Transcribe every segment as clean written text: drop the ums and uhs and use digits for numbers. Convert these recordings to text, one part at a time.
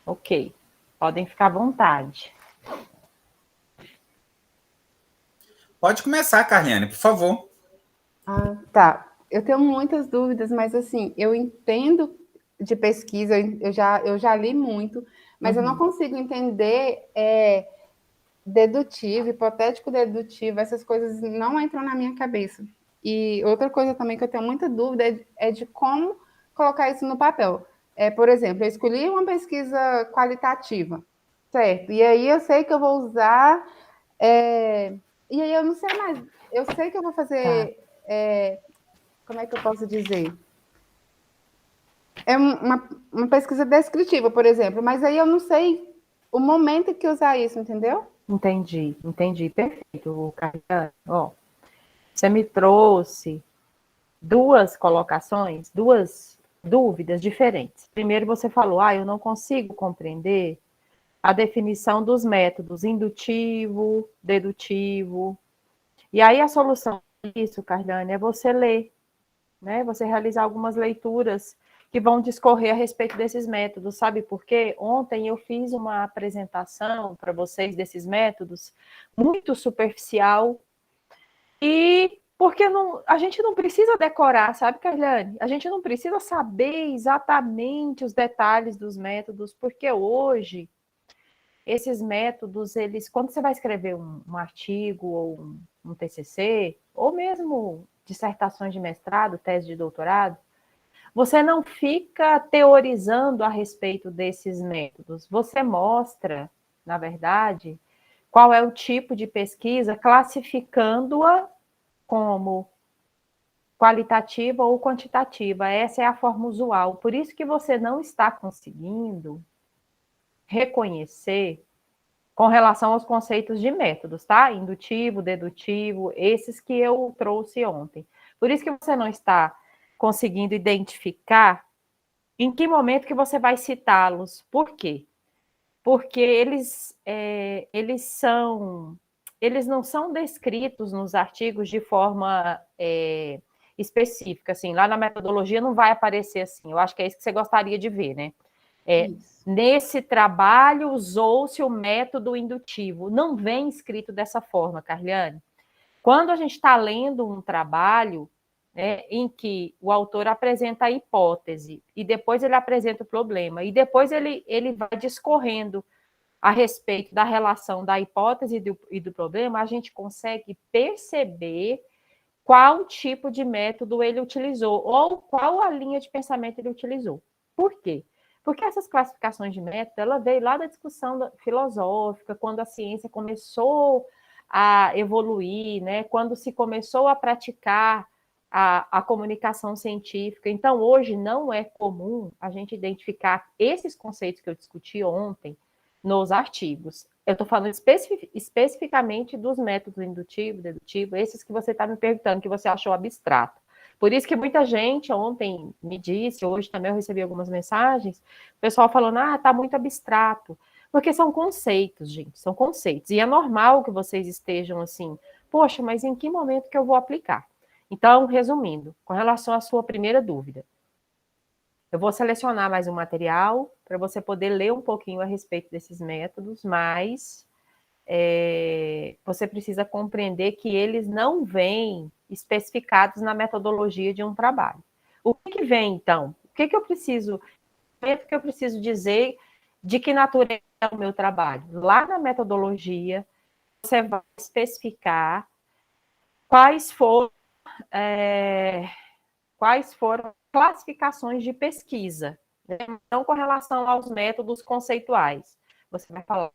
Ok, podem ficar à vontade. Pode começar, Carliane, por favor. Ah, tá. Eu tenho muitas dúvidas, mas assim, eu entendo de pesquisa, eu já li muito, mas eu não consigo entender dedutivo, hipotético dedutivo, essas coisas não entram na minha cabeça. E outra coisa também que eu tenho muita dúvida é de como colocar isso no papel. Por exemplo, eu escolhi uma pesquisa qualitativa, certo? E aí eu sei que eu vou usar. E aí eu não sei mais. Eu sei que eu vou Tá. fazer. Como é que eu posso dizer? É uma pesquisa descritiva, por exemplo, mas aí eu não sei o momento que usar isso, entendeu? Entendi, perfeito, Carliane. Ó, você me trouxe duas colocações, duas dúvidas diferentes. Primeiro você falou, eu não consigo compreender a definição dos métodos indutivo, dedutivo. E aí a solução disso, Carliane, é você ler, né? Você realizar algumas leituras que vão discorrer a respeito desses métodos, sabe por quê? Ontem eu fiz uma apresentação para vocês desses métodos muito superficial e porque não, a gente não precisa decorar, sabe, Carliane? A gente não precisa saber exatamente os detalhes dos métodos, porque hoje esses métodos, eles, quando você vai escrever um artigo ou um TCC, ou mesmo dissertações de mestrado, tese de doutorado, você não fica teorizando a respeito desses métodos. Você mostra, na verdade, qual é o tipo de pesquisa, classificando-a como qualitativa ou quantitativa. Essa é a forma usual. Por isso que você não está conseguindo reconhecer com relação aos conceitos de métodos, tá? Indutivo, dedutivo, esses que eu trouxe ontem. Por isso que você não está conseguindo identificar em que momento que você vai citá-los. Por quê? Porque eles não são descritos nos artigos de forma específica, assim, lá na metodologia não vai aparecer assim, eu acho que é isso que você gostaria de ver, né? Isso. Nesse trabalho usou-se o método indutivo, não vem escrito dessa forma, Carliane. Quando a gente está lendo um trabalho, né, em que o autor apresenta a hipótese e depois ele apresenta o problema e depois ele vai discorrendo a respeito da relação da hipótese e do problema, a gente consegue perceber qual tipo de método ele utilizou ou qual a linha de pensamento ele utilizou. Por quê? Porque essas classificações de método, ela veio lá da discussão filosófica, quando a ciência começou a evoluir, né? Quando se começou a praticar a comunicação científica. Então, hoje não é comum a gente identificar esses conceitos que eu discuti ontem nos artigos. Eu estou falando especificamente dos métodos indutivo, dedutivo, esses que você está me perguntando, que você achou abstrato. Por isso que muita gente ontem me disse, hoje também eu recebi algumas mensagens, o pessoal falando, está muito abstrato. Porque são conceitos, gente, são conceitos. E é normal que vocês estejam assim, poxa, mas em que momento que eu vou aplicar? Então, resumindo, com relação à sua primeira dúvida, eu vou selecionar mais um material para você poder ler um pouquinho a respeito desses métodos, mas você precisa compreender que eles não vêm especificados na metodologia de um trabalho. O que vem, então? O que eu preciso dizer de que natureza é o meu trabalho? Lá na metodologia, você vai especificar quais foram classificações de pesquisa, né? Não com relação aos métodos conceituais. Você vai falar,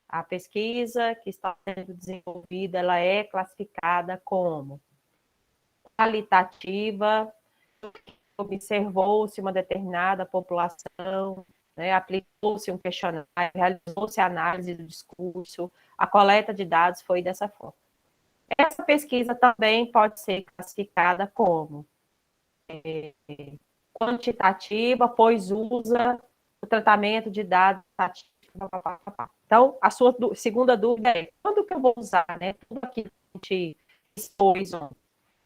a pesquisa que está sendo desenvolvida, ela é classificada como qualitativa, observou-se uma determinada população, né, aplicou-se um questionário, realizou-se a análise do discurso, a coleta de dados foi dessa forma. Essa pesquisa também pode ser classificada como quantitativa, pois usa o tratamento de dados estatísticos. Então, a sua segunda dúvida é, quando que eu vou usar, né, tudo aquilo que a gente expôs ontem?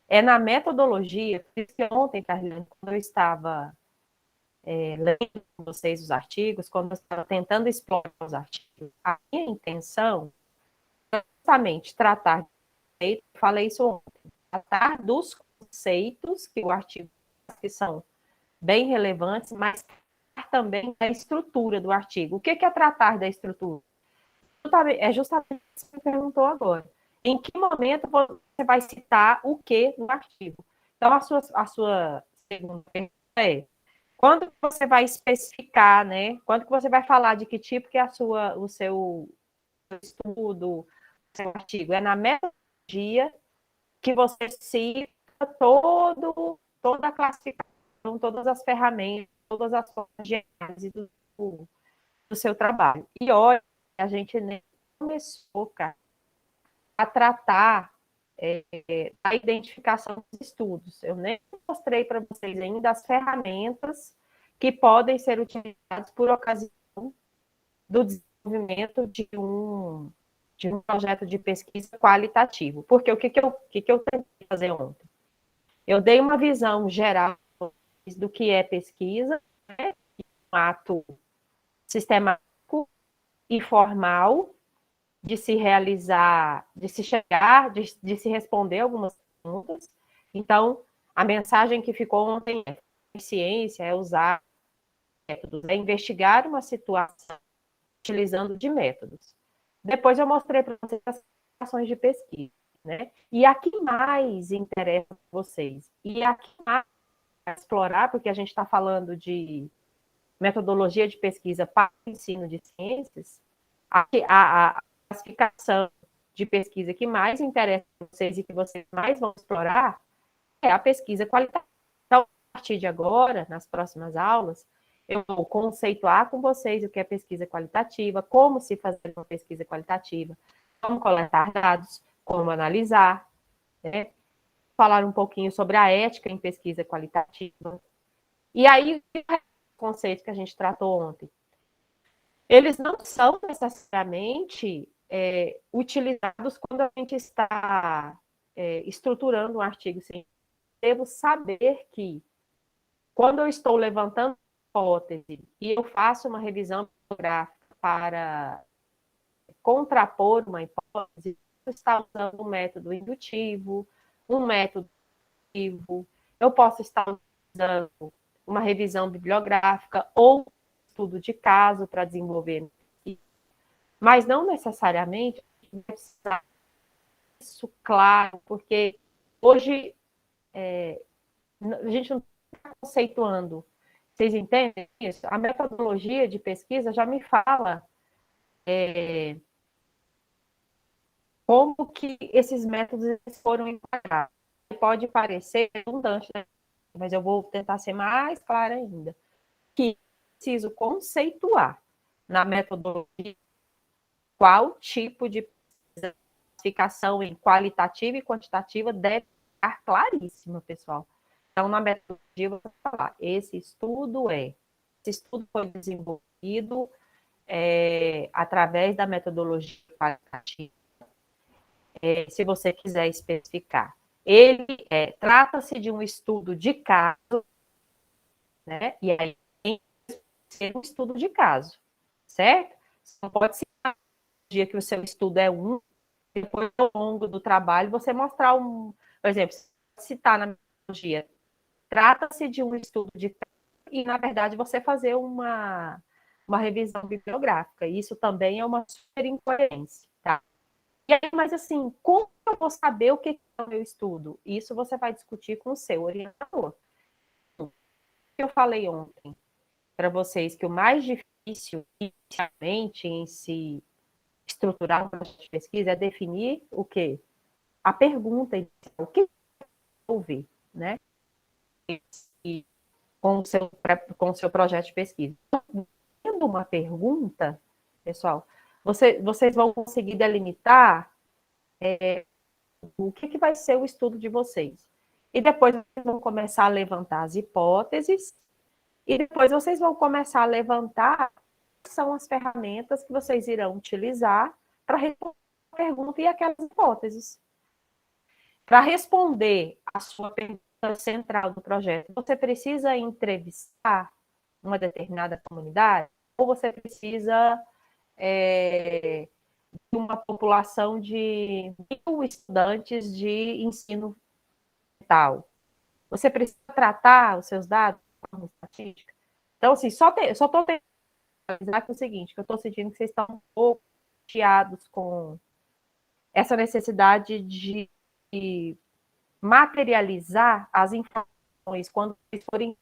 É na metodologia, por isso que ontem, Carlinhos, quando eu estava lendo com vocês os artigos, quando eu estava tentando explorar os artigos, a minha intenção é justamente tratar, falei isso ontem, tratar dos conceitos que o artigo que são bem relevantes, mas também da estrutura do artigo. O que é tratar da estrutura? É justamente o que você perguntou agora. Em que momento você vai citar o que no artigo? Então, a sua segunda pergunta é: quando você vai especificar, né? Quando que você vai falar de que tipo que é o seu estudo, o seu artigo? É na metodologia que você cita toda a classificação, todas as ferramentas, todas as formas de análise do seu trabalho. E olha, a gente nem começou, cara, a tratar da identificação dos estudos. Eu nem mostrei para vocês ainda as ferramentas que podem ser utilizadas por ocasião do desenvolvimento de um projeto de pesquisa qualitativo. Porque o que eu tentei fazer ontem? Eu dei uma visão geral do que é pesquisa, né? Um ato sistemático e formal de se realizar, de se chegar, de se responder algumas perguntas. Então, a mensagem que ficou ontem é: ciência é usar métodos, é investigar uma situação utilizando de métodos. Depois eu mostrei para vocês as ações de pesquisa, né? E a que mais interessa vocês? E a que mais explorar, porque a gente está falando de metodologia de pesquisa para o ensino de ciências, a classificação de pesquisa que mais interessa a vocês e que vocês mais vão explorar é a pesquisa qualitativa. Então, a partir de agora, nas próximas aulas, eu vou conceituar com vocês o que é pesquisa qualitativa, como se fazer uma pesquisa qualitativa, como coletar dados, como analisar, né? Falar um pouquinho sobre a ética em pesquisa qualitativa. E aí, o conceito que a gente tratou ontem, eles não são necessariamente utilizados quando a gente está estruturando um artigo científico. Devo saber que, quando eu estou levantando hipótese e eu faço uma revisão bibliográfica para contrapor uma hipótese, eu estou usando um método indutivo, um método indutivo, eu posso estar usando uma revisão bibliográfica ou estudo de caso para desenvolver, mas não necessariamente isso claro, porque hoje a gente não está conceituando. Vocês entendem isso? A metodologia de pesquisa já me fala como que esses métodos foram enquadrados. Pode parecer redundante, né? Mas eu vou tentar ser mais clara ainda. Que preciso conceituar na metodologia qual tipo de classificação em qualitativa e quantitativa deve ficar claríssima, pessoal. Então, na metodologia, eu vou falar, esse estudo foi desenvolvido através da metodologia qualitativa. Se você quiser especificar, ele trata-se de um estudo de caso, né? E aí tem que ser um estudo de caso, certo? Não pode ser um dia que o seu estudo é depois, ao longo do trabalho, você mostrar por exemplo, se está na metodologia, trata-se de um estudo de caso e, na verdade, você fazer uma revisão bibliográfica. Isso também é uma super incoerência, tá? E aí, mas assim, como eu vou saber o que é o meu estudo? Isso você vai discutir com o seu orientador. Eu falei ontem para vocês que o mais difícil, inicialmente, em se estruturar um projeto de pesquisa é definir o quê? A pergunta, o que ouvir, né? E com o seu projeto de pesquisa. Tendo uma pergunta, pessoal, vocês vão conseguir delimitar o que vai ser o estudo de vocês. E depois vocês vão começar a levantar as hipóteses, e depois vocês vão começar a levantar quais são as ferramentas que vocês irão utilizar para responder a pergunta e aquelas hipóteses. Para responder a sua pergunta central do projeto, você precisa entrevistar uma determinada comunidade, ou você precisa de uma população de 1.000 estudantes de ensino tal. Você precisa tratar os seus dados de forma estatística. Então, assim, só estou tentando avisar que é o seguinte, que eu estou sentindo que vocês estão um pouco chateados com essa necessidade de materializar as informações quando vocês forem,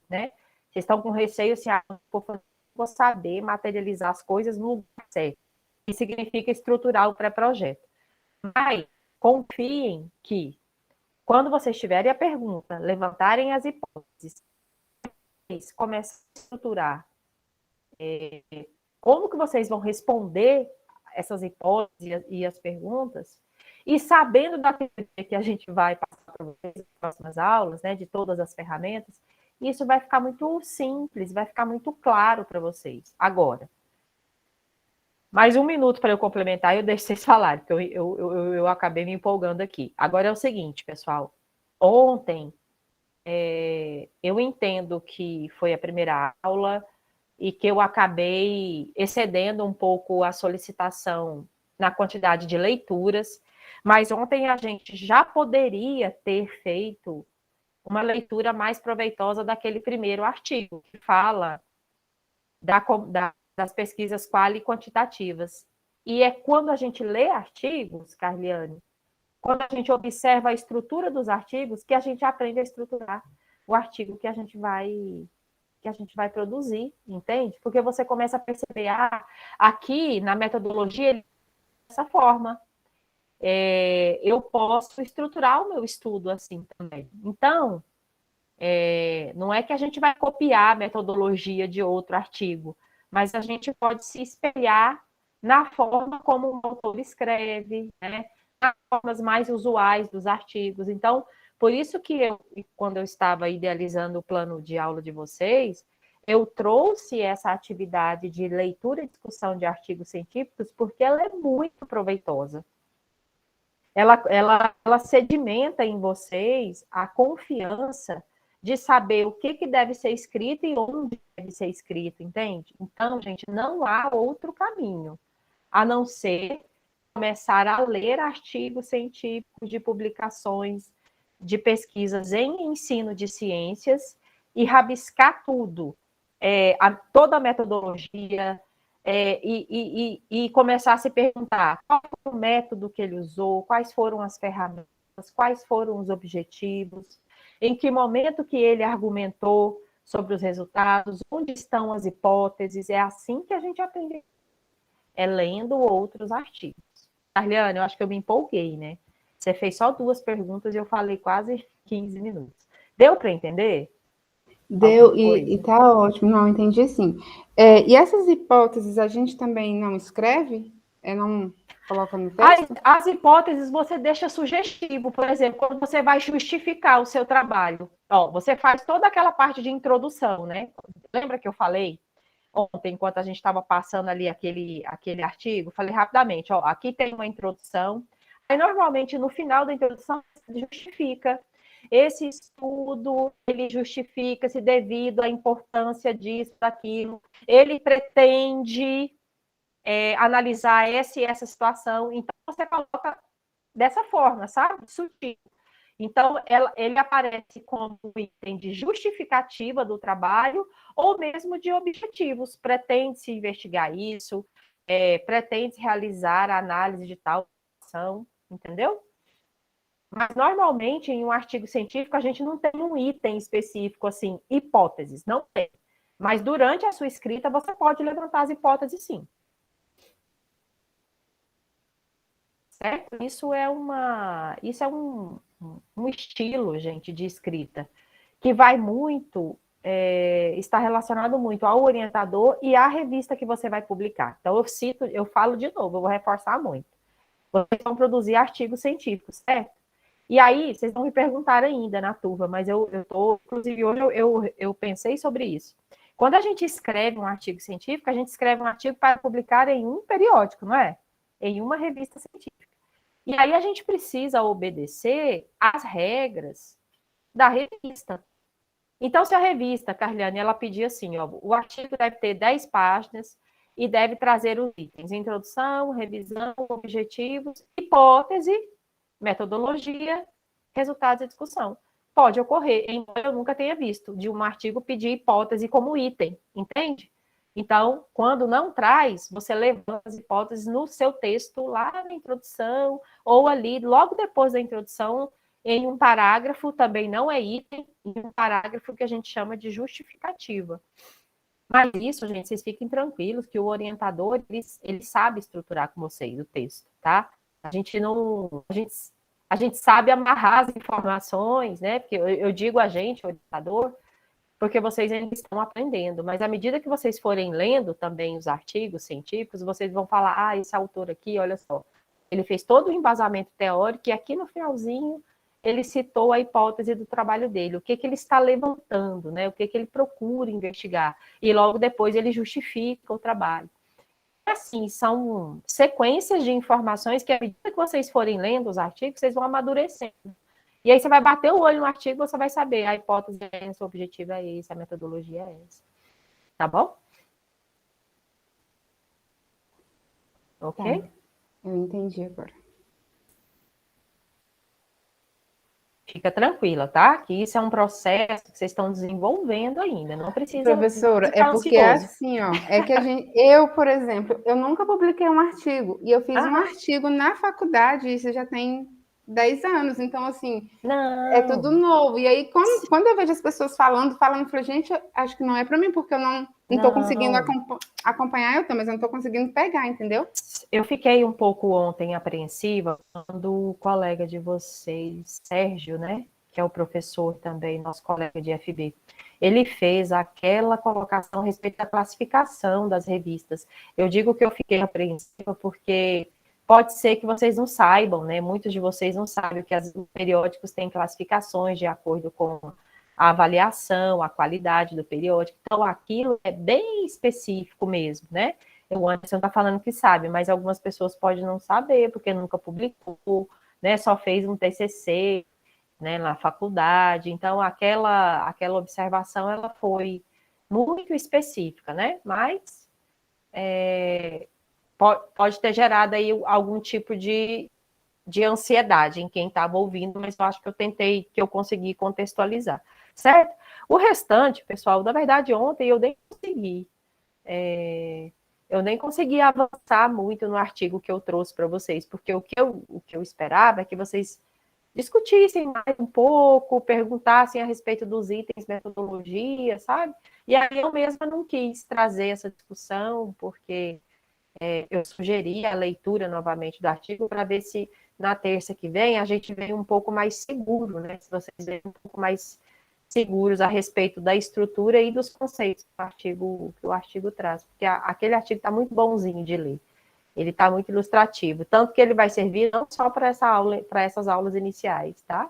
né? Vocês estão com receio assim, vou saber materializar as coisas no lugar certo. Isso significa estruturar o pré-projeto. Mas confiem que, quando vocês tiverem a pergunta, levantarem as hipóteses, começam a estruturar como que vocês vão responder essas hipóteses e as perguntas, e sabendo da teoria que a gente vai passar para vocês nas próximas aulas, né, de todas as ferramentas, isso vai ficar muito simples, vai ficar muito claro para vocês. Agora, mais um minuto para eu complementar e eu deixo vocês falarem, porque eu acabei me empolgando aqui. Agora é o seguinte, pessoal. Ontem, eu entendo que foi a primeira aula e que eu acabei excedendo um pouco a solicitação na quantidade de leituras, mas ontem a gente já poderia ter feito uma leitura mais proveitosa daquele primeiro artigo, que fala das pesquisas quali e quantitativas. E é quando a gente lê artigos, Carliane, quando a gente observa a estrutura dos artigos, que a gente aprende a estruturar o artigo que a gente vai produzir, entende? Porque você começa a perceber, aqui na metodologia, dessa forma, eu posso estruturar o meu estudo assim também. Então, não é que a gente vai copiar a metodologia de outro artigo, mas a gente pode se espelhar na forma como o autor escreve, né? Nas formas mais usuais dos artigos. Então, por isso que quando eu estava idealizando o plano de aula de vocês, eu trouxe essa atividade de leitura e discussão de artigos científicos, porque ela é muito proveitosa. Ela sedimenta em vocês a confiança de saber o que deve ser escrito e onde deve ser escrito, entende? Então, gente, não há outro caminho, a não ser começar a ler artigos científicos de publicações, de pesquisas em ensino de ciências e rabiscar tudo, toda a metodologia, e começar a se perguntar qual foi o método que ele usou, quais foram as ferramentas, quais foram os objetivos, em que momento que ele argumentou sobre os resultados, onde estão as hipóteses. É assim que a gente aprende, lendo outros artigos. Carliane, eu acho que eu me empolguei, né? Você fez só 2 perguntas e eu falei quase 15 minutos. Deu para entender? Deu, e tá ótimo. Não, entendi sim. E essas hipóteses a gente também não escreve? Não coloca no texto? As hipóteses você deixa sugestivo. Por exemplo, quando você vai justificar o seu trabalho. Você faz toda aquela parte de introdução, né? Lembra que eu falei ontem, enquanto a gente estava passando ali aquele artigo? Falei rapidamente, aqui tem uma introdução. Aí, normalmente, no final da introdução, justifica. Esse estudo, ele justifica-se devido à importância disso, daquilo. Ele pretende analisar essa e essa situação. Então, você coloca dessa forma, sabe? Sutil. Então, ele aparece como item de justificativa do trabalho ou mesmo de objetivos. Pretende-se investigar isso, pretende-se realizar a análise de tal ação, entendeu? Mas, normalmente, em um artigo científico, a gente não tem um item específico, assim, hipóteses, não tem. Mas, durante a sua escrita, você pode levantar as hipóteses, sim. Certo? Isso é um estilo, gente, de escrita, que vai muito, está relacionado muito ao orientador e à revista que você vai publicar. Então, eu falo de novo, eu vou reforçar muito. Vocês vão produzir artigos científicos, certo? E aí, vocês vão me perguntar ainda na turma, mas inclusive hoje eu pensei sobre isso. Quando a gente escreve um artigo científico, a gente escreve um artigo para publicar em um periódico, não é? Em uma revista científica. E aí a gente precisa obedecer às regras da revista. Então, se a revista, Carliane, ela pedir assim, ó, o artigo deve ter 10 páginas e deve trazer os itens: introdução, revisão, objetivos, hipótese, metodologia, resultados e discussão. Pode ocorrer, embora eu nunca tenha visto, de um artigo pedir hipótese como item, entende? Então, quando não traz, você levanta as hipóteses no seu texto, lá na introdução, ou ali, logo depois da introdução, em um parágrafo, também não é item, em um parágrafo que a gente chama de justificativa. Mas isso, gente, vocês fiquem tranquilos, que o orientador, ele sabe estruturar com vocês o texto, tá? A gente sabe amarrar as informações, né? Porque eu digo a gente, orientador, porque vocês ainda estão aprendendo, mas à medida que vocês forem lendo também os artigos científicos, vocês vão falar, ah, esse autor aqui, olha só, ele fez todo o embasamento teórico e aqui no finalzinho ele citou a hipótese do trabalho dele, o que ele está levantando, né? O que ele procura investigar, e logo depois ele justifica o trabalho. Assim, são sequências de informações que, à medida que vocês forem lendo os artigos, vocês vão amadurecendo. E aí você vai bater o olho no artigo, você vai saber a hipótese é essa, o objetivo é esse, a metodologia é essa. Tá bom? Ok? Tá. Eu entendi agora. Fica tranquila, tá? Que isso é um processo que vocês estão desenvolvendo ainda, não precisa... Professora, é porque é assim, ó, é que eu, por exemplo, eu nunca publiquei um artigo, e eu fiz um artigo na faculdade, isso já tem 10 anos, então, assim, é tudo novo. E aí, quando eu vejo as pessoas falando, eu falo, gente, acho que não é para mim, porque eu não estou conseguindo acompanhar, mas eu não estou conseguindo pegar, entendeu? Eu fiquei um pouco ontem apreensiva quando o colega de vocês, Sérgio, né, que é o professor também, nosso colega de FB, ele fez aquela colocação a respeito da classificação das revistas. Eu digo que eu fiquei apreensiva porque pode ser que vocês não saibam, né? Muitos de vocês não sabem que os periódicos têm classificações de acordo com a avaliação, a qualidade do periódico. Então, aquilo é bem específico mesmo, né? O Anderson está falando que sabe, mas algumas pessoas podem não saber, porque nunca publicou, né? Só fez um TCC, né, na faculdade. Então, aquela observação, ela foi muito específica, né? Mas... pode ter gerado aí algum tipo de ansiedade em quem estava ouvindo, mas eu acho que eu consegui contextualizar, certo? O restante, pessoal, na verdade, ontem eu nem consegui avançar muito no artigo que eu trouxe para vocês, porque o que eu esperava é que vocês discutissem mais um pouco, perguntassem a respeito dos itens, metodologia, sabe? E aí eu mesma não quis trazer essa discussão, porque eu sugeri a leitura novamente do artigo para ver se na terça que vem a gente vem um pouco mais seguro, né? Se vocês vêm um pouco mais seguros a respeito da estrutura e dos conceitos que o artigo traz, porque aquele artigo está muito bonzinho de ler. Ele está muito ilustrativo, tanto que ele vai servir não só para essas aulas iniciais, tá?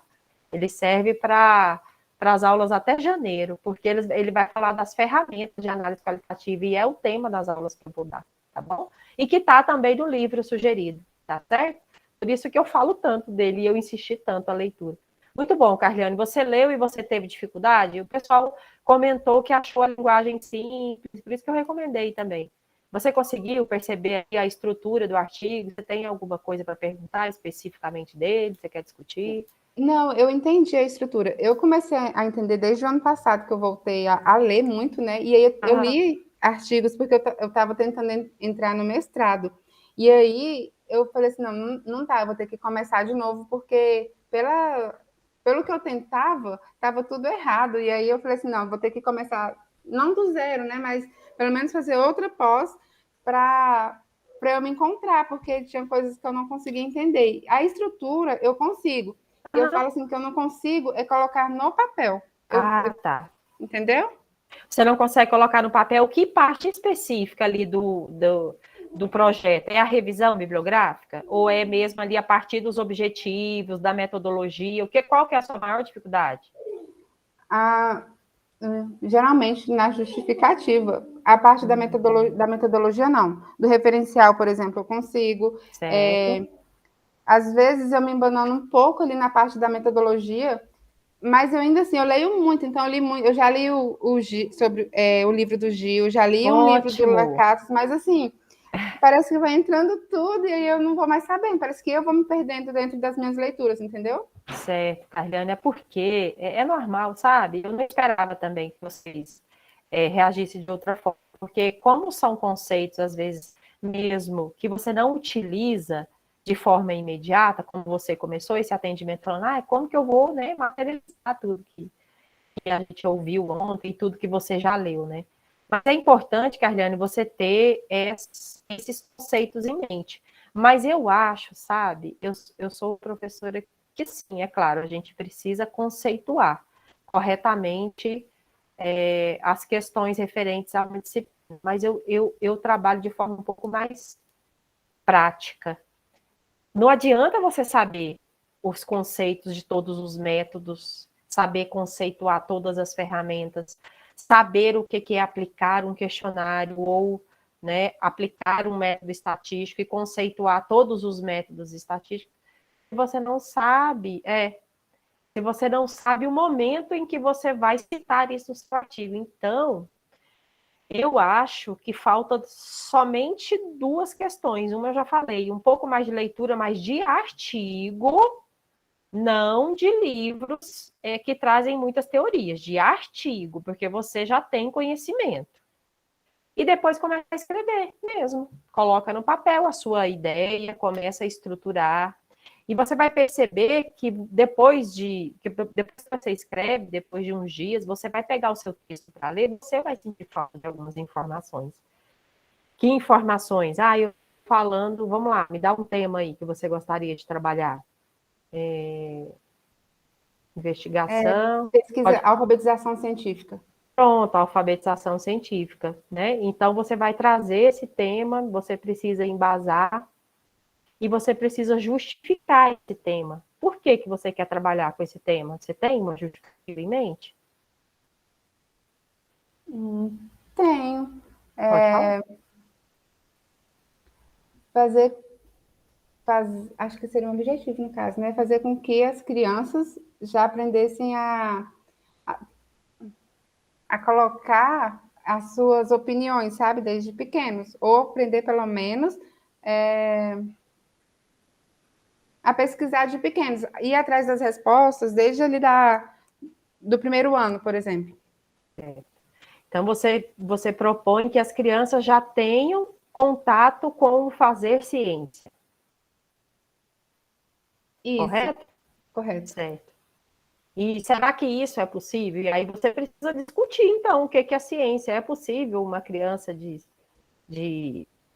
Ele serve para as aulas até janeiro, porque ele vai falar das ferramentas de análise qualitativa, e é o tema das aulas que eu vou dar, tá bom? E que está também no livro sugerido, tá certo? Por isso que eu falo tanto dele e eu insisti tanto a leitura. Muito bom, Carliane, você leu e você teve dificuldade? O pessoal comentou que achou a linguagem simples, por isso que eu recomendei também. Você conseguiu perceber a estrutura do artigo? Você tem alguma coisa para perguntar especificamente dele? Você quer discutir? Não, eu entendi a estrutura. Eu comecei a entender desde o ano passado, que eu voltei a ler muito, né? E aí eu li artigos porque eu estava tentando entrar no mestrado. E aí eu falei assim, não tá, eu vou ter que começar de novo, porque pelo que eu tentava, estava tudo errado. E aí eu falei assim, não, vou ter que começar, não do zero, né? Mas pelo menos fazer outra pós para eu me encontrar, porque tinha coisas que eu não conseguia entender. A estrutura eu consigo. E eu falo assim, que eu não consigo é colocar no papel. Tá. Entendeu? Você não consegue colocar no papel que parte específica ali do projeto? É a revisão bibliográfica? Ou é mesmo ali a partir dos objetivos, da metodologia? Qual que é a sua maior dificuldade? Geralmente na justificativa. A parte da metodologia, não. Do referencial, por exemplo, eu consigo. Certo. Às vezes eu me embanono um pouco ali na parte da metodologia, Mas eu ainda assim, eu leio muito, então eu já li sobre o livro do Gil, já li um livro do Ótimo. Lacatos, mas assim, parece que vai entrando tudo e aí eu não vou mais sabendo, parece que eu vou me perdendo dentro das minhas leituras, entendeu? Certo, Carliane, é porque é normal, sabe? Eu não esperava também que vocês reagissem de outra forma, porque como são conceitos, às vezes, mesmo que você não utiliza de forma imediata, como você começou esse atendimento falando, como que eu vou, né, materializar tudo que a gente ouviu ontem, tudo que você já leu, né? Mas é importante, Carliane, você ter esses conceitos em mente. Mas eu acho, sabe, eu sou professora que sim, é claro, a gente precisa conceituar corretamente as questões referentes à disciplina, mas eu trabalho de forma um pouco mais prática. Não adianta você saber os conceitos de todos os métodos, saber conceituar todas as ferramentas, saber o que é aplicar um questionário ou, né, aplicar um método estatístico e conceituar todos os métodos estatísticos, se você não sabe, se você não sabe o momento em que você vai citar isso no seu artigo. Então, eu acho que falta somente duas questões. Uma eu já falei, um pouco mais de leitura, mas de artigo, não de livros que trazem muitas teorias, de artigo, porque você já tem conhecimento. E depois começa a escrever mesmo. Coloca no papel a sua ideia, começa a estruturar. E você vai perceber que depois que você escreve, depois de uns dias, você vai pegar o seu texto para ler, você vai sentir falta de algumas informações. Que informações? Eu falando, vamos lá, me dá um tema aí que você gostaria de trabalhar. Investigação. Pesquisa, alfabetização científica. Pronto, alfabetização científica, né? Então você vai trazer esse tema, você precisa embasar e você precisa justificar esse tema. Por que você quer trabalhar com esse tema? Você tem uma justificativa em mente? Tenho. Pode falar. Acho que seria um objetivo, no caso, né? Fazer com que as crianças já aprendessem a colocar as suas opiniões, sabe, desde pequenos, ou aprender pelo menos a pesquisar de pequenos, ir atrás das respostas desde ali do primeiro ano, por exemplo. Então você propõe que as crianças já tenham contato com o fazer ciência. Isso, Correto? correto. Certo. E será que isso é possível? E aí você precisa discutir, então, o que é a ciência. É possível uma criança de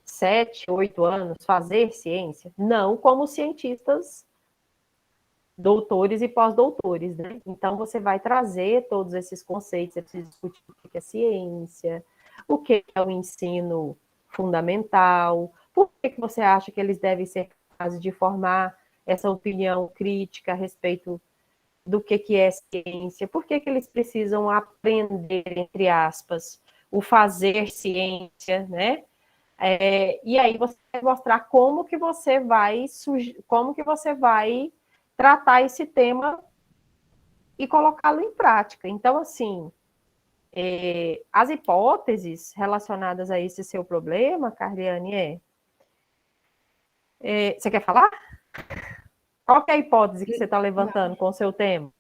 7, 8 anos fazer ciência? Não como cientistas doutores e pós-doutores, né? Então, você vai trazer todos esses conceitos, você precisa discutir o que é ciência, o que é o ensino fundamental, por que você acha que eles devem ser capazes de formar essa opinião crítica a respeito do que é ciência, por que eles precisam aprender, entre aspas, o fazer ciência, né? E aí você vai mostrar como que você vai tratar esse tema e colocá-lo em prática. Então, assim, as hipóteses relacionadas a esse seu problema, Carliane, você quer falar? Qual que é a hipótese que você está levantando com o seu tema?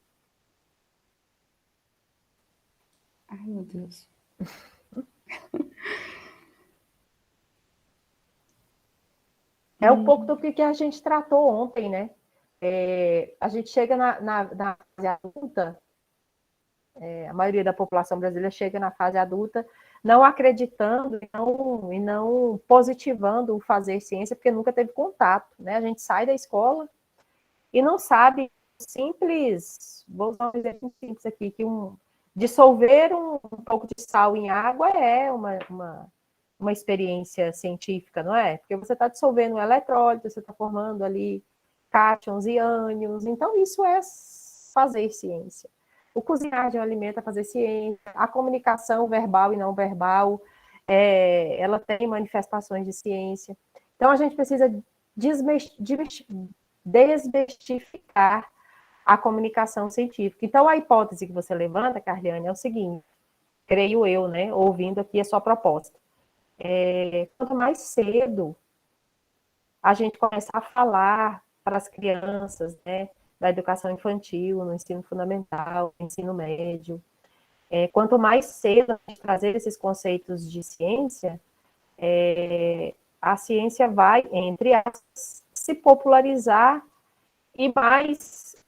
Ai, meu Deus. É um pouco do que a gente tratou ontem, né? A gente chega na fase adulta, a maioria da população brasileira chega na fase adulta não acreditando e não positivando o fazer ciência, porque nunca teve contato, né? A gente sai da escola e não sabe simples, vou usar um exemplo simples aqui, que dissolver um pouco de sal em água é uma experiência científica, não é? Porque você está dissolvendo um eletrólito, você está formando ali cátions e ânions, então isso é fazer ciência. O cozinhar de um alimento é fazer ciência, a comunicação verbal e não verbal, ela tem manifestações de ciência. Então a gente precisa desmistificar a comunicação científica. Então, a hipótese que você levanta, Carliane, é o seguinte, creio eu, né, ouvindo aqui a sua proposta. Quanto mais cedo a gente começar a falar para as crianças, né, da educação infantil, no ensino fundamental, no ensino médio, quanto mais cedo a gente trazer esses conceitos de ciência, a ciência vai, entre aspas, se popularizar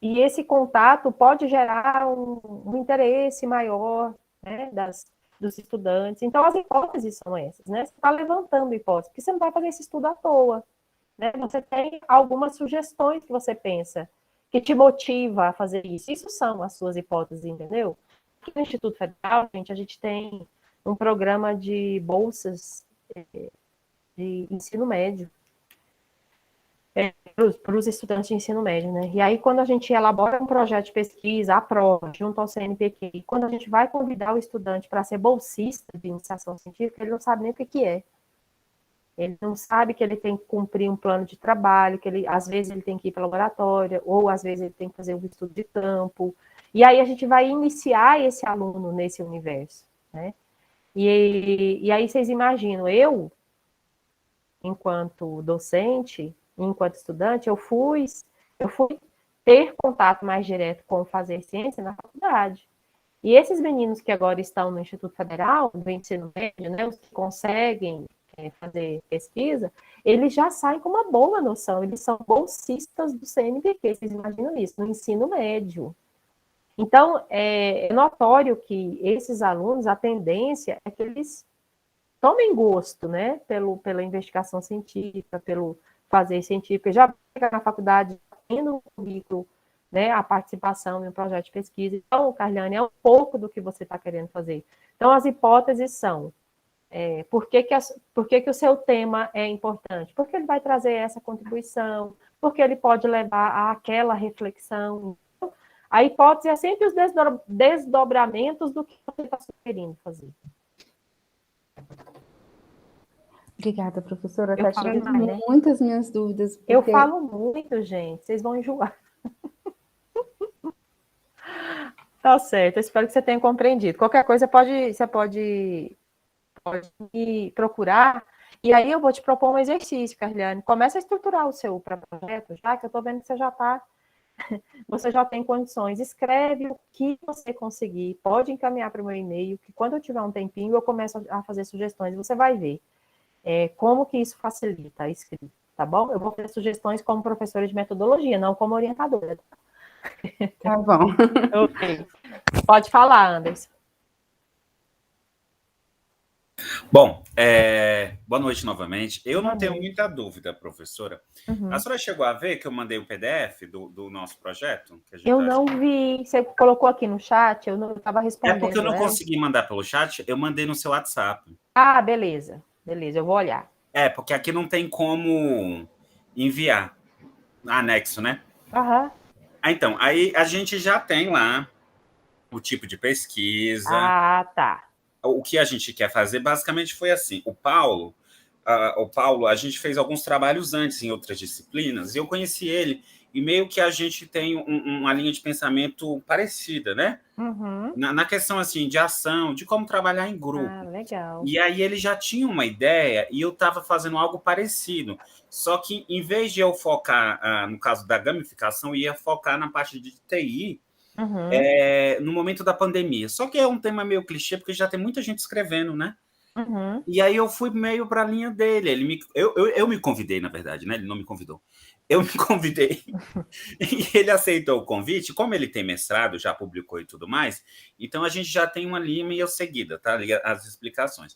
e esse contato pode gerar um interesse maior, né, dos estudantes. Então, as hipóteses são essas, né? Você está levantando hipóteses, porque você não vai fazer esse estudo à toa, né? Você tem algumas sugestões que você pensa, que te motiva a fazer isso. Isso são as suas hipóteses, entendeu? Aqui no Instituto Federal, a gente tem um programa de bolsas de ensino médio, para os estudantes de ensino médio, né? E aí, quando a gente elabora um projeto de pesquisa, aprova, junto ao CNPq, e quando a gente vai convidar o estudante para ser bolsista de iniciação científica, ele não sabe nem o que é. Ele não sabe que ele tem que cumprir um plano de trabalho, que às vezes ele tem que ir para o laboratório, ou às vezes ele tem que fazer um estudo de campo. E aí a gente vai iniciar esse aluno nesse universo, né? E aí vocês imaginam, eu, enquanto docente, enquanto estudante, eu fui ter contato mais direto com fazer ciência na faculdade. E esses meninos que agora estão no Instituto Federal, do ensino médio, né, os que conseguem fazer pesquisa, eles já saem com uma boa noção, eles são bolsistas do CNPq, vocês imaginam isso, no ensino médio. Então, é notório que esses alunos, a tendência é que eles tomem gosto, né, pela investigação científica, pelo fazer científica, já chega na faculdade tendo no currículo, né, a participação em um projeto de pesquisa. Então, Carliane, é um pouco do que você está querendo fazer. Então, as hipóteses são, por que o seu tema é importante? Porque ele vai trazer essa contribuição, porque ele pode levar àquela reflexão. Então, a hipótese é sempre os desdobramentos do que você está sugerindo fazer. Obrigada, professora. Eu Está falo tirando demais, né? muitas minhas dúvidas. Porque... Eu falo muito, gente. Vocês vão enjoar. Tá certo. Eu espero que você tenha compreendido. Qualquer coisa você pode me procurar. E aí eu vou te propor um exercício, Carliane. Começa a estruturar o seu projeto, já que eu estou vendo que você já tem condições. Escreve o que você conseguir. Pode encaminhar para o meu e-mail, que quando eu tiver um tempinho, eu começo a fazer sugestões. Você vai ver. Como que isso facilita a escrita, tá bom? Eu vou fazer sugestões como professora de metodologia, não como orientadora. Tá bom. Ok. Pode falar, Anderson. Bom, boa noite novamente. Eu não tenho muita dúvida, professora. Uhum. A senhora chegou a ver que eu mandei o PDF do nosso projeto? Eu não vi. Você colocou aqui no chat, eu não estava respondendo. É porque eu não consegui mandar pelo chat, eu mandei no seu WhatsApp. Ah, beleza. Beleza, eu vou olhar. Porque aqui não tem como enviar anexo, né? Aham. Então, aí a gente já tem lá o tipo de pesquisa. Ah, tá. O que a gente quer fazer, basicamente, foi assim. O Paulo, a gente fez alguns trabalhos antes em outras disciplinas, e eu conheci ele, e meio que a gente tem uma linha de pensamento parecida, né? Uhum. Na questão, assim, de ação, de como trabalhar em grupo. Ah, legal. E aí ele já tinha uma ideia, e eu estava fazendo algo parecido. Só que, em vez de eu focar, no caso da gamificação, eu ia focar na parte de TI, Uhum. No momento da pandemia. Só que é um tema meio clichê, porque já tem muita gente escrevendo, né? Uhum. E aí eu fui meio para a linha dele. Eu me convidei, na verdade, né? Ele não me convidou. Eu me convidei e ele aceitou o convite. Como ele tem mestrado, já publicou e tudo mais, então a gente já tem uma linha meio seguida, tá? As explicações.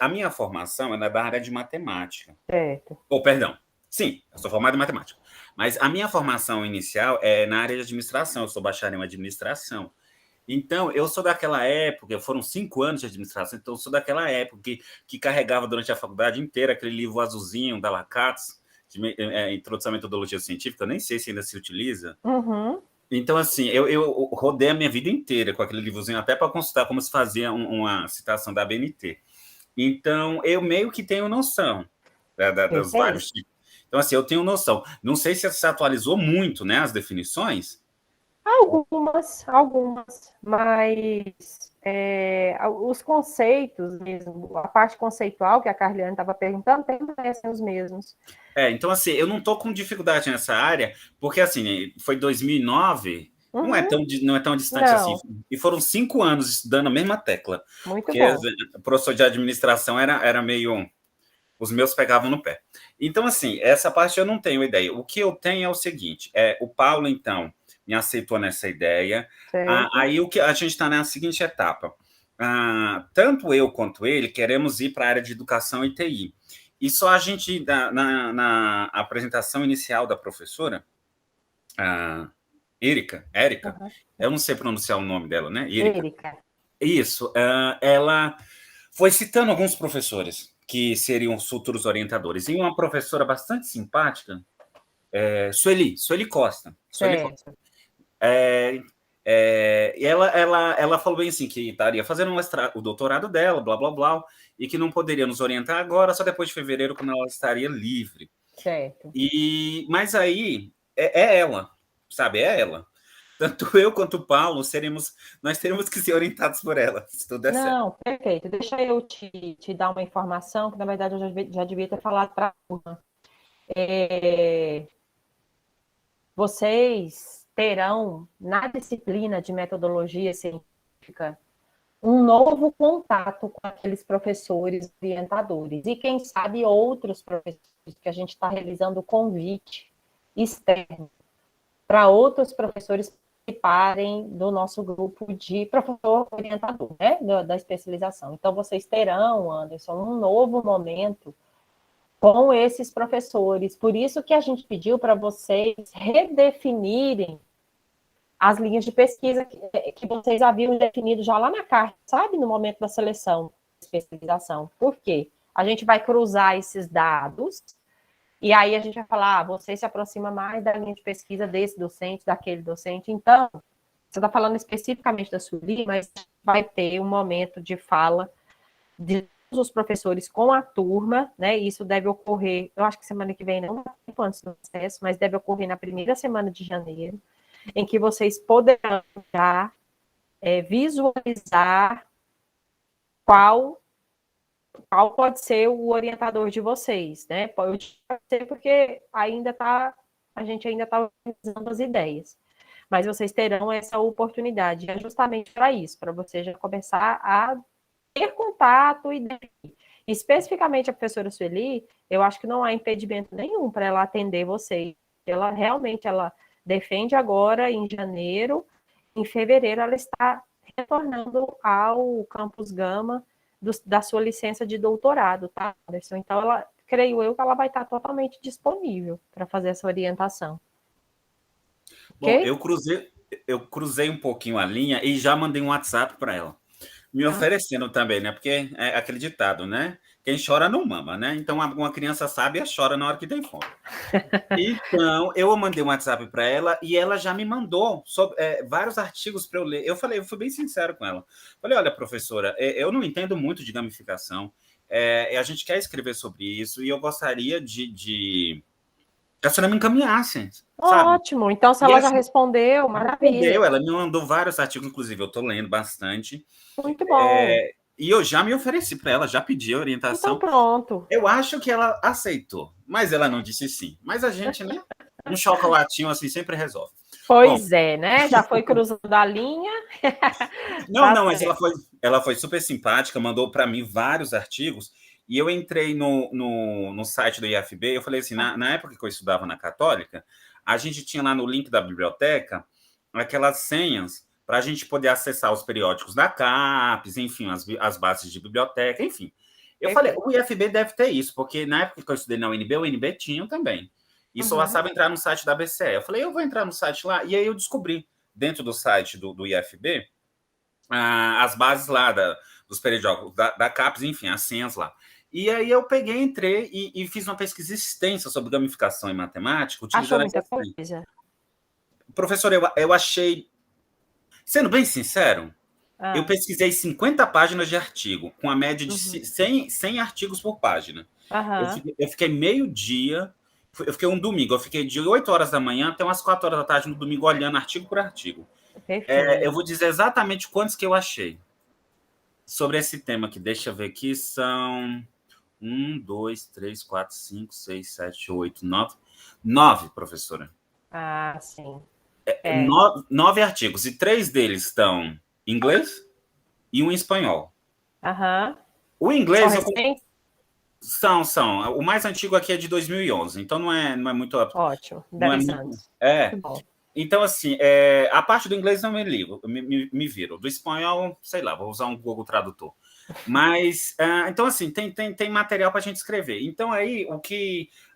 A minha formação é da área de matemática. Certo. Perdão. Sim, eu sou formado em matemática. Mas a minha formação inicial é na área de administração. Eu sou bacharel em administração. Então, eu sou daquela época, foram 5 anos de administração, então eu sou daquela época que carregava durante a faculdade inteira aquele livro azulzinho da Lacatz, de Introdução à Metodologia Científica, eu nem sei se ainda se utiliza. Uhum. Então, assim, eu rodei a minha vida inteira com aquele livrozinho, até para consultar como se fazia uma citação da ABNT. Então, eu meio que tenho noção dos vários tipos. Então, assim, eu tenho noção. Não sei se atualizou muito, né, as definições, Algumas, mas os conceitos mesmo, a parte conceitual que a Carliane estava perguntando, permanecem os mesmos. Então, assim, eu não estou com dificuldade nessa área, porque, assim, foi 2009, não é tão distante assim. Não. E foram 5 anos estudando a mesma tecla. Muito Porque bom. o professor de administração era meio... Os meus pegavam no pé. Então, assim, essa parte eu não tenho ideia. O que eu tenho é o seguinte, o Paulo, então, me aceitou nessa ideia. Aí o que a gente está na seguinte etapa. Tanto eu quanto ele queremos ir para a área de educação e TI. E só a gente, na apresentação inicial da professora, Érica, eu não sei pronunciar o nome dela, né? Érica. Isso, ela foi citando alguns professores que seriam os futuros orientadores. E uma professora bastante simpática, Sueli Costa. E ela falou bem assim, que estaria fazendo o doutorado dela, blá, blá, blá, e que não poderia nos orientar agora, só depois de fevereiro, quando ela estaria livre. Certo. Mas aí, é ela, sabe? É ela. Tanto eu quanto o Paulo, nós teremos que ser orientados por ela, se tudo der certo. Não, perfeito. Deixa eu te dar uma informação que, na verdade, eu já devia ter falado para a turma. Vocês terão, na disciplina de metodologia científica, um novo contato com aqueles professores orientadores. E, quem sabe, outros professores, que a gente está realizando o convite externo para outros professores participarem do nosso grupo de professor orientador, né, da especialização. Então, vocês terão, Anderson, um novo momento com esses professores. Por isso que a gente pediu para vocês redefinirem as linhas de pesquisa que vocês haviam definido já lá na carta, sabe, no momento da seleção da especialização. Por quê? A gente vai cruzar esses dados e aí a gente vai falar, você se aproxima mais da linha de pesquisa desse docente, daquele docente. Então, você está falando especificamente da Sueli, mas vai ter um momento de fala de todos os professores com a turma, né? Isso deve ocorrer, eu acho que semana que vem, não dá tempo antes do processo, mas deve ocorrer na primeira semana de janeiro, em que vocês poderão já visualizar qual pode ser o orientador de vocês, né? Pode ser porque a gente ainda está organizando as ideias. Mas vocês terão essa oportunidade, é justamente para isso, para você já começar a ter contato e definir. Especificamente a professora Sueli, eu acho que não há impedimento nenhum para ela atender vocês. Ela defende agora em janeiro, em fevereiro ela está retornando ao Campus Gama da sua licença de doutorado, tá, Anderson? Então, creio eu que ela vai estar totalmente disponível para fazer essa orientação. Bom, okay? eu cruzei um pouquinho a linha e já mandei um WhatsApp para ela, me oferecendo também, né? Porque é aquele ditado, né? Quem chora não mama, né? Então, uma criança sábia chora na hora que tem fome. Então, eu mandei um WhatsApp para ela e ela já me mandou vários artigos para eu ler. Eu fui bem sincero com ela. Falei, olha, professora, eu não entendo muito de gamificação. A gente quer escrever sobre isso e eu gostaria que a senhora me encaminhasse. Sabe? Ótimo, então se ela já respondeu, maravilha. Ela me mandou vários artigos, inclusive eu estou lendo bastante. Muito bom. E eu já me ofereci para ela, já pedi a orientação. Então pronto. Eu acho que ela aceitou, mas ela não disse sim. Mas a gente, né? Um chocolatinho assim sempre resolve. Pois né? Já foi cruzando a linha. Não, mas ela foi super simpática, mandou para mim vários artigos. E eu entrei no site do IFB, eu falei assim, na época que eu estudava na Católica, a gente tinha lá no link da biblioteca aquelas senhas para a gente poder acessar os periódicos da CAPES, enfim, as bases de biblioteca, enfim. Eu falei, o IFB deve ter isso, porque na época que eu estudei na UNB, o UNB tinha também. E só bastava entrar no site da BCE. Eu falei, eu vou entrar no site lá. E aí eu descobri, dentro do site do IFB, as bases lá dos periódicos da CAPES, enfim, as senhas lá. E aí eu peguei, entrei e fiz uma pesquisa extensa sobre gamificação em matemática. Achou muita coisa? Professor, eu achei... Sendo bem sincero, eu pesquisei 50 páginas de artigo, com a média de 100 artigos por página. Eu fiquei meio dia Eu fiquei um domingo, eu fiquei de 8 horas da manhã até umas 4 horas da tarde no domingo, olhando artigo por artigo. Perfeito. Eu vou dizer exatamente quantos que eu achei sobre esse tema aqui. Deixa eu ver aqui, são 1, 2, 3, 4, 5, 6, 7, 8, 9. 9, professora. Ah, sim. 9 artigos, e 3 deles estão em inglês e um em espanhol. Aham. O São inglês recentes? são. O mais antigo aqui é de 2011, então não é muito. Ótimo, Não é 10 muito. anos. É. Muito bom. Então, assim, a parte do inglês não me ligo, me viro. Do espanhol, sei lá, vou usar um Google Tradutor. Mas, então, assim, tem material para a gente escrever. Então, aí,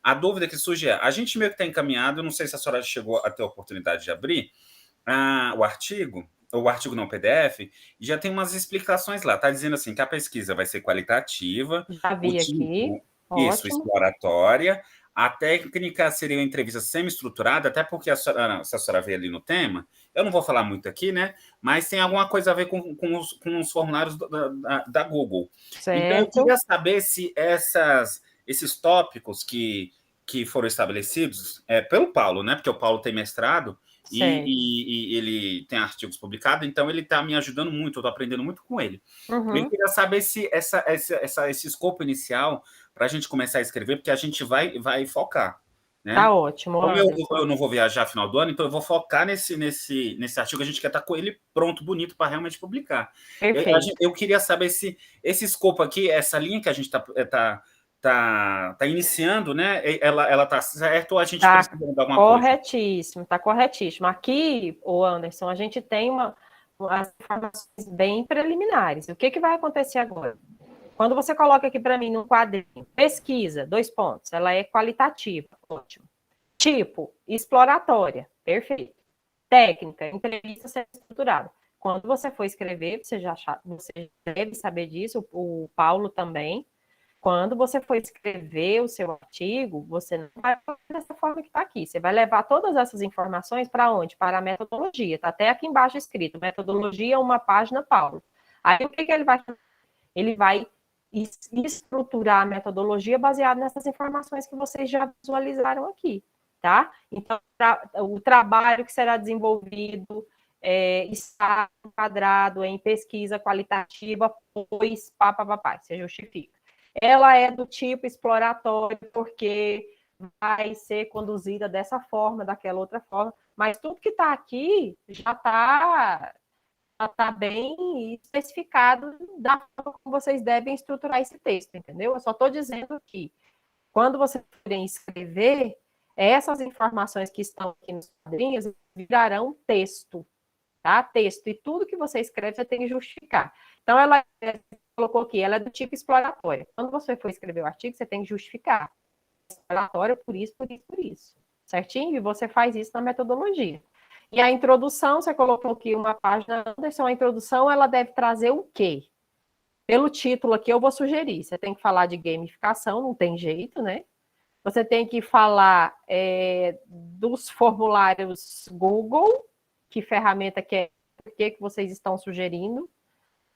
a dúvida que surge a gente meio que está encaminhado, não sei se a senhora chegou a ter a oportunidade de abrir o artigo não, o PDF, e já tem umas explicações lá. Está dizendo assim que a pesquisa vai ser qualitativa, Já o vi tipo, aqui. isso, Ótimo. exploratória, a técnica seria uma entrevista semi-estruturada, até porque se a senhora vê ali no tema, eu não vou falar muito aqui, né? Mas tem alguma coisa a ver com os formulários da Google. Então, eu Certo. queria saber se esses tópicos que foram estabelecidos pelo Paulo, né? Porque o Paulo tem mestrado Certo. e ele tem artigos publicados, então ele está me ajudando muito, eu estou aprendendo muito com ele. Eu Uhum. queria saber se esse escopo inicial, para a gente começar a escrever, porque a gente vai focar, né? Tá ótimo, Como Anderson. eu não vou viajar final do ano, então eu vou focar nesse artigo, a gente quer estar com ele pronto, bonito, para realmente publicar. Perfeito. Eu queria saber se esse escopo aqui, essa linha que a gente tá iniciando, né? Ela tá certo ou a gente precisa mudar alguma coisa? Corretíssimo, tá corretíssimo. Aqui, o Anderson, a gente tem as informações bem preliminares. O que vai acontecer agora? Quando você coloca aqui para mim no quadrinho, pesquisa, 2 pontos, ela é qualitativa, ótimo. Tipo, exploratória, perfeito. Técnica, entrevista sendo estruturada. Quando você for escrever, você deve saber disso, o Paulo também. Quando você for escrever o seu artigo, você não vai fazer dessa forma que está aqui. Você vai levar todas essas informações para onde? Para a metodologia. Está até aqui embaixo escrito, metodologia, uma página, Paulo. Aí o que ele vai fazer? Ele vai estruturar a metodologia baseada nessas informações que vocês já visualizaram aqui, tá? Então, o trabalho que será desenvolvido está enquadrado em pesquisa qualitativa, pois, se justifica. Ela é do tipo exploratório, porque vai ser conduzida dessa forma, daquela outra forma, mas tudo que está aqui já está bem especificado da forma como vocês devem estruturar esse texto, entendeu? Eu só estou dizendo que, quando vocês forem escrever, essas informações que estão aqui nos quadrinhos virarão texto, tá? Texto. E tudo que você escreve, você tem que justificar. Então, ela colocou aqui, ela é do tipo exploratória. Quando você for escrever o artigo, você tem que justificar. Exploratória por isso, por isso, por isso. Certinho? E você faz isso na metodologia. E a introdução, você colocou aqui uma página, Anderson, a introdução, ela deve trazer o quê? Pelo título aqui, eu vou sugerir. Você tem que falar de gamificação, não tem jeito, né? Você tem que falar dos formulários Google, que ferramenta que é, o que vocês estão sugerindo,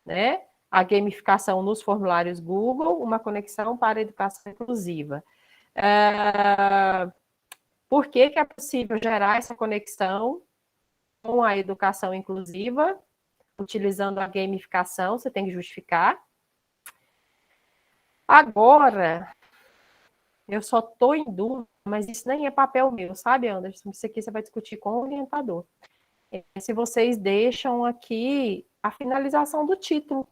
né? A gamificação nos formulários Google, uma conexão para a educação inclusiva. Por que é possível gerar essa conexão com a educação inclusiva, utilizando a gamificação? Você tem que justificar. Agora, eu só estou em dúvida, mas isso nem é papel meu, sabe, Anderson? Isso aqui você vai discutir com o orientador. Se vocês deixam aqui a finalização do título.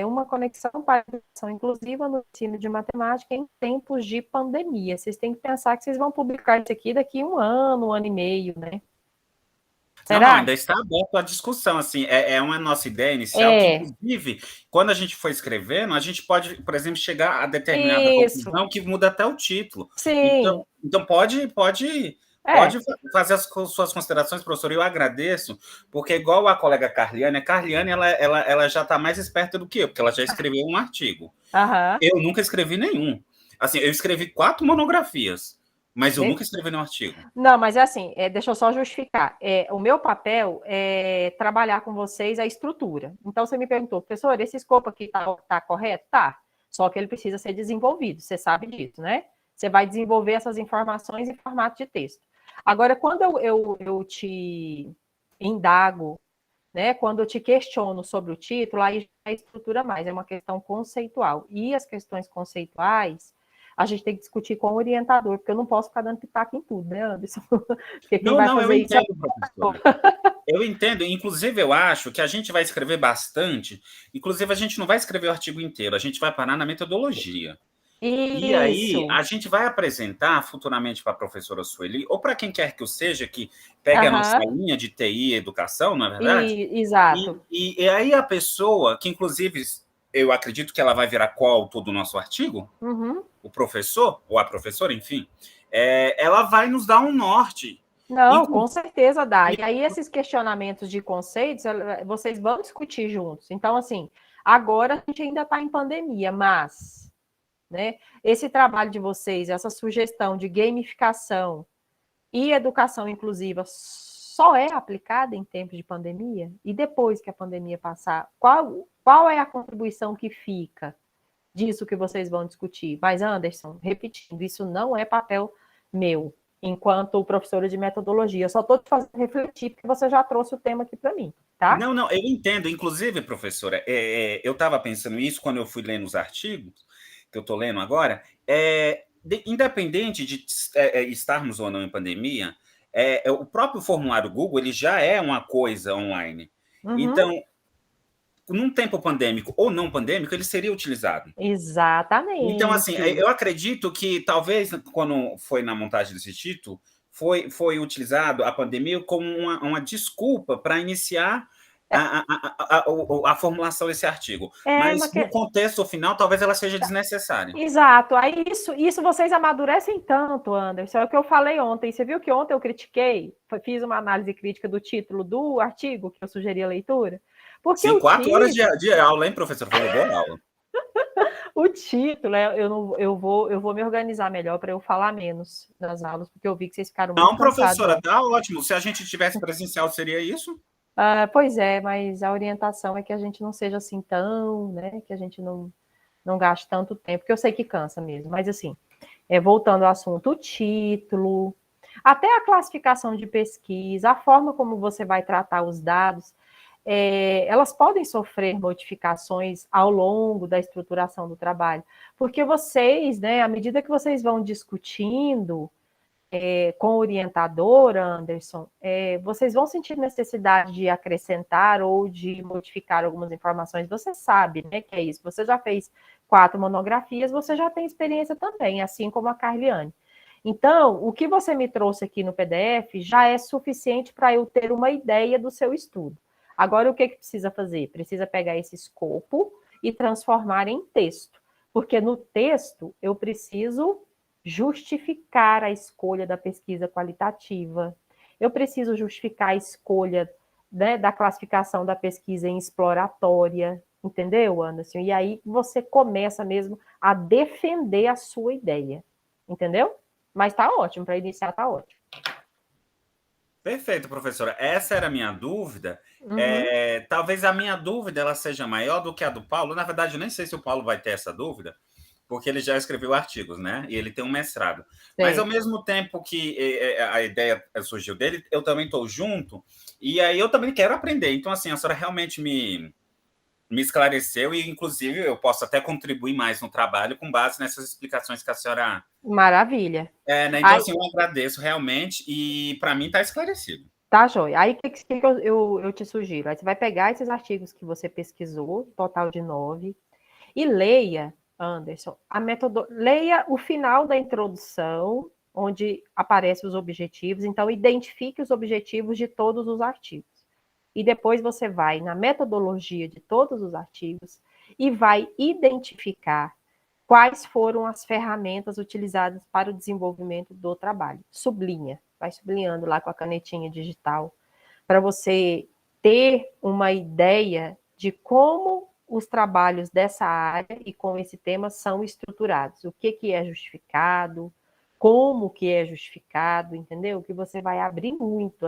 Uma conexão para a educação inclusiva no ensino de matemática em tempos de pandemia. Vocês têm que pensar que vocês vão publicar isso aqui daqui a um ano e meio, né? Não, ainda está aberto a discussão, assim, é uma nossa ideia inicial, que, inclusive, quando a gente for escrevendo, a gente pode, por exemplo, chegar a determinada conclusão que muda até o título. Sim. Então pode fazer as suas considerações, professor, eu agradeço, porque igual a colega Carliane, ela já está mais esperta do que eu, porque ela já escreveu um artigo. Eu nunca escrevi nenhum. Assim, eu escrevi 4 monografias, mas eu nunca escrevi nenhum artigo. Não, mas é assim, deixa eu só justificar. O meu papel é trabalhar com vocês a estrutura. Então, você me perguntou, professor, esse escopo aqui tá correto? Tá. Só que ele precisa ser desenvolvido, você sabe disso, né? Você vai desenvolver essas informações em formato de texto. Agora, quando eu te indago, né, quando eu te questiono sobre o título, aí já estrutura mais, é uma questão conceitual. E as questões conceituais, a gente tem que discutir com o orientador, porque eu não posso ficar dando pitaco em tudo, né, Anderson? Porque quem vai Não, eu fazer isso é entendo, professora. Eu entendo, inclusive eu acho que a gente vai escrever bastante, inclusive a gente não vai escrever o artigo inteiro, a gente vai parar na metodologia. E aí, isso. a gente vai apresentar futuramente para a professora Sueli, ou para quem quer que eu seja, que pegue a nossa Aham. linha de TI e educação, não é verdade? Exato. E aí a pessoa, que inclusive eu acredito que ela vai virar coautor do nosso artigo, Uhum. o professor, ou a professora, enfim, ela vai nos dar um norte. Não, Inclu- com certeza dá. E aí, esses questionamentos de conceitos, vocês vão discutir juntos. Então, assim, agora a gente ainda está em pandemia, mas, né, esse trabalho de vocês, essa sugestão de gamificação e educação inclusiva só é aplicada em tempos de pandemia? E depois que a pandemia passar, qual é a contribuição que fica disso que vocês vão discutir? Mas, Anderson, repetindo, isso não é papel meu, enquanto professora de metodologia. Eu só estou te fazendo refletir, porque você já trouxe o tema aqui para mim, tá? Não, eu entendo. Inclusive, professora, eu estava pensando isso quando eu fui lendo os artigos, que eu estou lendo agora, independente de estarmos ou não em pandemia, o próprio formulário Google ele já é uma coisa online. Uhum. Então, num tempo pandêmico ou não pandêmico, ele seria utilizado. Então, assim, Exatamente. eu acredito que talvez quando foi na montagem desse título, foi utilizado a pandemia como uma desculpa para iniciar a formulação desse artigo. É uma Mas no que... contexto final, talvez ela seja desnecessária. Exato. Aí isso vocês amadurecem tanto, Anderson. É o que eu falei ontem. Você viu que ontem eu critiquei, fiz uma análise crítica do título do artigo que eu sugeri a leitura? Porque Sim, o 4 horas título, de aula, hein, professor? Foi uma boa aula. o título, eu vou me organizar melhor para eu falar menos nas aulas, porque eu vi que vocês ficaram muito Não, cansados professora, ontem. tá ótimo. Se a gente tivesse presencial, seria isso? Pois é, mas a orientação é que a gente não seja assim tão, né? Que a gente não gaste tanto tempo, porque eu sei que cansa mesmo. Mas assim, voltando ao assunto, o título, até a classificação de pesquisa, a forma como você vai tratar os dados, elas podem sofrer modificações ao longo da estruturação do trabalho, porque vocês, né, à medida que vocês vão discutindo com o orientador, Anderson, vocês vão sentir necessidade de acrescentar ou de modificar algumas informações. Você sabe, né, que é isso. Você já fez 4 monografias, você já tem experiência também, assim como a Carliane. Então, o que você me trouxe aqui no PDF já é suficiente para eu ter uma ideia do seu estudo. Agora, o que precisa fazer? Precisa pegar esse escopo e transformar em texto, porque no texto eu preciso justificar a escolha da pesquisa qualitativa, eu preciso justificar a escolha, né, da classificação da pesquisa em exploratória, entendeu, Anderson? E aí você começa mesmo a defender a sua ideia, entendeu? Mas tá ótimo, para iniciar tá ótimo. Perfeito, professora. Essa era a minha dúvida. Uhum. Talvez a minha dúvida ela seja maior do que a do Paulo. Na verdade, eu nem sei se o Paulo vai ter essa dúvida, porque ele já escreveu artigos, né? E ele tem um mestrado. Mas ao Certo. mesmo tempo que a ideia surgiu dele, eu também estou junto, e aí eu também quero aprender. Então, assim, a senhora realmente me esclareceu, e inclusive eu posso até contribuir mais no trabalho com base nessas explicações que a senhora. Maravilha. Né? Então, Aí, assim, eu agradeço realmente, e para mim está esclarecido. tá, joia. Aí, o que eu te sugiro? Aí você vai pegar esses artigos que você pesquisou, total de 9, e leia, Anderson, leia o final da introdução, onde aparecem os objetivos. Então, identifique os objetivos de todos os artigos. E depois você vai na metodologia de todos os artigos e vai identificar quais foram as ferramentas utilizadas para o desenvolvimento do trabalho. Sublinha, vai sublinhando lá com a canetinha digital, para você ter uma ideia de como os trabalhos dessa área e com esse tema são estruturados. O que é justificado, como que é justificado, entendeu? Que você vai abrir muito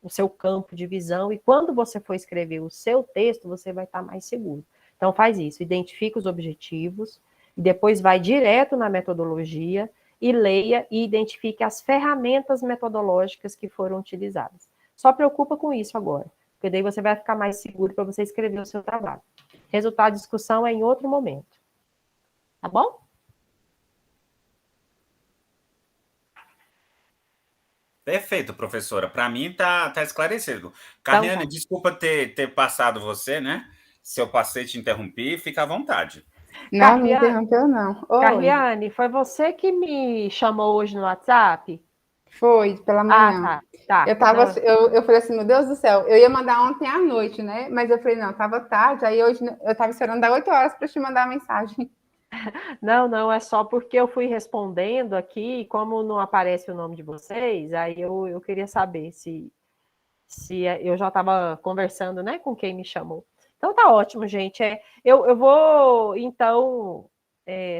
o seu campo de visão, e quando você for escrever o seu texto, você vai estar mais seguro. Então faz isso, identifica os objetivos, e depois vai direto na metodologia e leia e identifique as ferramentas metodológicas que foram utilizadas. Só preocupa com isso agora, porque daí você vai ficar mais seguro para você escrever o seu trabalho. Resultado de discussão é em outro momento. Tá bom? Perfeito, professora. Para mim tá esclarecido. Carliane, Então, desculpa ter passado você, né? Se eu passei te interrompi, fica à vontade. Não, não me interrompeu, não. Oi. Carliane, foi você que me chamou hoje no WhatsApp? Foi, pela manhã. Tá. Eu falei assim, meu Deus do céu, eu ia mandar ontem à noite, né? Mas eu falei, não, tava tarde, aí hoje eu tava esperando dar 8 horas para te mandar a mensagem. Não, é só porque eu fui respondendo aqui, como não aparece o nome de vocês, aí eu queria saber se eu já estava conversando, né, com quem me chamou. Então tá ótimo, gente. Eu vou, então,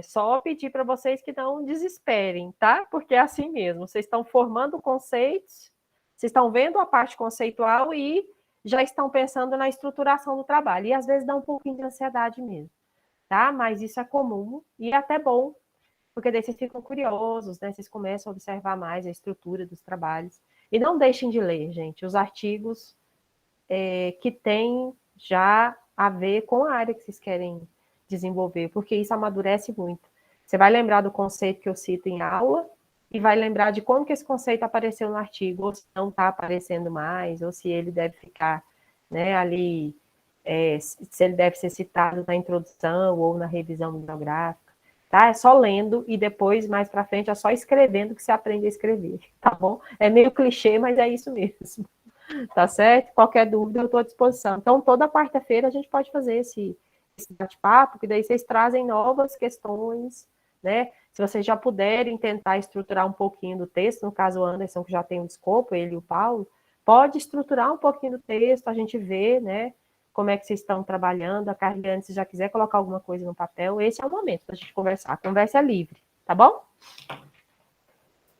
só pedir para vocês que não desesperem, tá? Porque é assim mesmo. Vocês estão formando conceitos, vocês estão vendo a parte conceitual e já estão pensando na estruturação do trabalho. E às vezes dá um pouquinho de ansiedade mesmo, tá? Mas isso é comum e é até bom, porque daí vocês ficam curiosos, né? Vocês começam a observar mais a estrutura dos trabalhos. E não deixem de ler, gente, os artigos que têm já a ver com a área que vocês querem desenvolver, porque isso amadurece muito. Você vai lembrar do conceito que eu cito em aula e vai lembrar de como que esse conceito apareceu no artigo, ou se não está aparecendo mais, ou se ele deve ficar, né, ali, se ele deve ser citado na introdução ou na revisão bibliográfica. Tá? É só lendo e depois, mais para frente, é só escrevendo que você aprende a escrever, tá bom? É meio clichê, mas é isso mesmo. Tá certo? Qualquer dúvida, eu estou à disposição. Então, toda quarta-feira a gente pode fazer esse bate-papo, que daí vocês trazem novas questões, né? Se vocês já puderem tentar estruturar um pouquinho do texto, no caso o Anderson, que já tem um escopo, ele e o Paulo, pode estruturar um pouquinho do texto, a gente vê, né? Como é que vocês estão trabalhando. A Carliane, se já quiser colocar alguma coisa no papel, esse é o momento para a gente conversar. A conversa é livre, tá bom?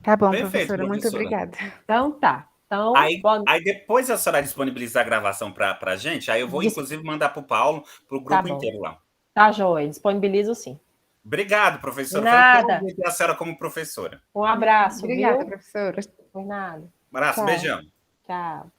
Tá bom, Perfeito, professora, muito obrigada. Então tá. Então, aí depois a senhora disponibilizar a gravação para a gente, aí eu vou, inclusive, mandar para o Paulo, para o grupo inteiro lá. Tá, joia. Disponibilizo sim. Obrigado, professora. Nada. Foi um prazer ter a senhora como professora. Um abraço, Obrigada, viu? professora. Por nada. Um abraço, Tchau. beijão. Tchau.